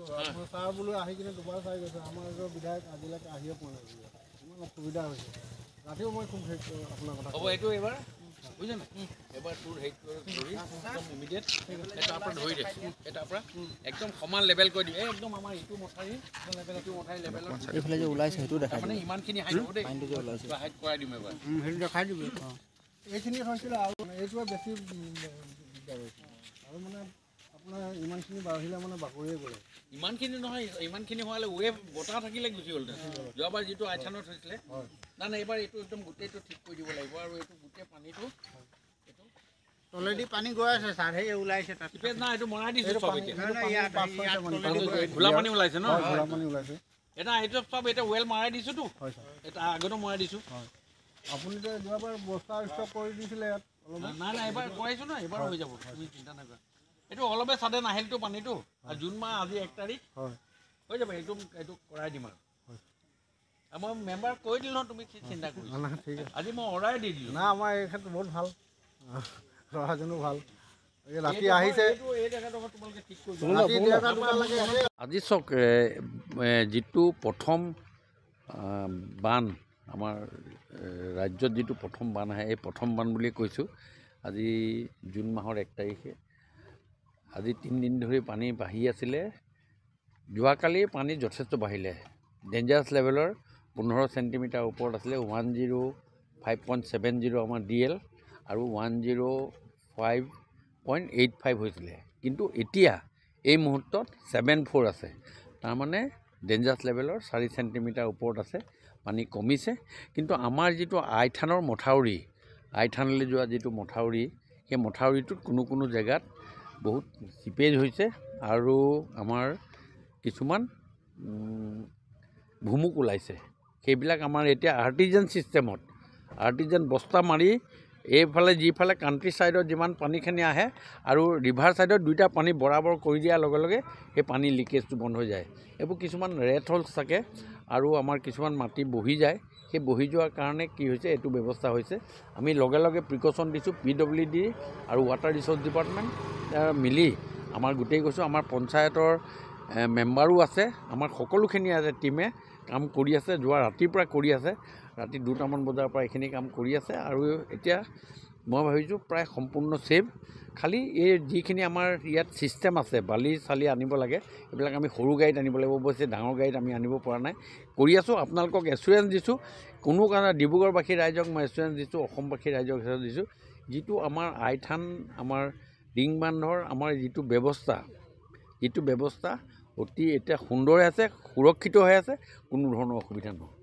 আপোনাৰ ছাৰ বোলো আহি কিনে দুবাৰ চাই গৈছে আমাৰ বিধায়ক আজিলৈকে আহিয়ে পোৱা নাই ইমান অসুবিধা হৈছে ৰাতিও মই খুব হেৰি কৰোঁ আপোনাৰ কথা হ'ব এইটো এইবাৰ বুজিছে নাই এবাৰ তোৰ হেৰি কৰি একদম ইমিডিয়েট এটা পৰা ধৰি দে এটা পৰা একদম সমান লেভেল কৰি দিওঁ একদম আমাৰ ইটো মথাৰি লেভেলত এইফালে যে ওলাইছে সেইটো দেখাই মানে ইমানখিনি হাইট হ'ব দেই পানীটো যে ওলাইছে হাইট কৰাই দিম এবাৰ সেইটো দেখাই দিব এইখিনি হৈছিলে আৰু এইটোৱে বেছি দিগদাৰ হৈছে আৰু মানে আপোনাৰ ইমানখিনি বাঢ়িলে মানে বাকৰিয়ে গ'লে ইমানখিনি নহয় ইমানখিনি হোৱালে ৱেভ বতাহ থাকিলে গুচি গ'ল যোৱাবাৰ যিটো আইথানত হৈছিলে না না এইবাৰ এইটো একদম গোটেইটো ঠিক কৰি দিব লাগিব আৰু এইটো গোটেই পানীটো অলৰেডি পানী গৈ আছে ছাৰ সেই ওলাইছে তাত না এইটো মৰাই দিছোঁ চব এতিয়া ঘোলা পানী ওলাইছে ন ঘোলা পানী ওলাইছে এটা এইটো চব এতিয়া ৱেল মৰাই দিছোঁতো এটা আগতো মৰাই দিছোঁ আপুনি যে যোৱাবাৰ বস্তা ষ্টক কৰি দিছিলে ইয়াত নাই নাই এবাৰ কৰাইছোঁ ন এবাৰ হৈ যাব তুমি চিন্তা নকৰা এইটো অলপে চাডেন আহিলতো পানীটো আৰু জুন মাহ আজি 1 তাৰিখ হৈ যাব এইটো এইটো কৰাই দিম আৰু মই মেম্বাৰ কৈ দিলোঁ নহয় তুমি চিন্তা কৰিছা ঠিক আছে আজি মই অৰ্ডাৰ দি দিলোঁ না আমাৰ এই ক্ষেত্ৰত বহুত ভাল ল'ৰাজনো ভাল ৰাতি আহিছে আজি চাওক যিটো প্ৰথম বান আমাৰ ৰাজ্যত যিটো প্ৰথম বান আহে এই প্ৰথম বান বুলি কৈছোঁ আজি জুন মাহৰ 1 তাৰিখে আজি 3 দিন ধৰি পানী বাঢ়ি আছিলে যোৱাকালি পানী যথেষ্ট বাঢ়িলে ডেঞ্জাৰাছ লেভেলৰ 15 চেণ্টিমিটাৰ ওপৰত আছিলে 105.70 আমাৰ DL আৰু 105.85 হৈছিলে কিন্তু এতিয়া এই মুহূৰ্তত 74 আছে তাৰমানে ডেঞ্জাৰাছ লেভেলৰ 4 চেণ্টিমিটাৰ ওপৰত আছে পানী কমিছে কিন্তু আমাৰ যিটো আইথানৰ মথাউৰি আইথানলৈ যোৱা যিটো মথাউৰি সেই মথাউৰিটোত কোনো জেগাত বহুত চিপেজ হৈছে আৰু আমাৰ কিছুমান ভুমুক ওলাইছে সেইবিলাক আমাৰ এতিয়া আৰ্টিজেন চিষ্টেমত আৰ্টিজেন বস্তা মাৰি এইফালে যিফালে কাণ্ট্ৰি ছাইডত যিমান পানীখিনি আহে আৰু ৰিভাৰ ছাইডত দুইটা পানী বৰাবৰ কৰি দিয়াৰ লগে লগে সেই পানী লিকেজটো বন্ধ হৈ যায় এইবোৰ কিছুমান ৰেড হোলছ থাকে আৰু আমাৰ কিছুমান মাটি বহি যায় সেই বহি যোৱাৰ কাৰণে কি হৈছে এইটো ব্যৱস্থা হৈছে আমি লগে লগে প্ৰিকশ্যন দিছোঁ PWD আৰু ৱাটাৰ ৰিচোৰ্চ ডিপাৰ্টমেণ্ট মিলি আমাৰ গোটেই কৈছোঁ আমাৰ পঞ্চায়তৰ মেম্বাৰো আছে আমাৰ সকলোখিনি আছে টিমে কাম কৰি আছে যোৱা ৰাতিৰ পৰা কৰি আছে ৰাতি 2টামান বজাৰ পৰা এইখিনি কাম কৰি আছে আৰু এতিয়া মই ভাবিছোঁ প্ৰায় সম্পূৰ্ণ ছেভ খালি এই যিখিনি আমাৰ ইয়াত ছিষ্টেম আছে বালি চালি আনিব লাগে এইবিলাক আমি সৰু গাড়ীত আনিব লাগিব অৱশ্যে ডাঙৰ গাড়ীত আমি আনিব পৰা নাই কৰি আছোঁ আপোনালোকক এছুৰেঞ্চ দিছোঁ কোনো কাৰণে ডিব্ৰুগড়বাসী ৰাইজক মই এছুৰেঞ্চ দিছোঁ অসমবাসী ৰাইজক এছুৰেঞ্চ দিছোঁ যিটো আমাৰ আইথান আমাৰ ৰিং বান্ধৰ আমাৰ যিটো ব্যৱস্থা অতি এতিয়া সুন্দৰ হৈ আছে সুৰক্ষিত হৈ আছে কোনো ধৰণৰ অসুবিধা নহয়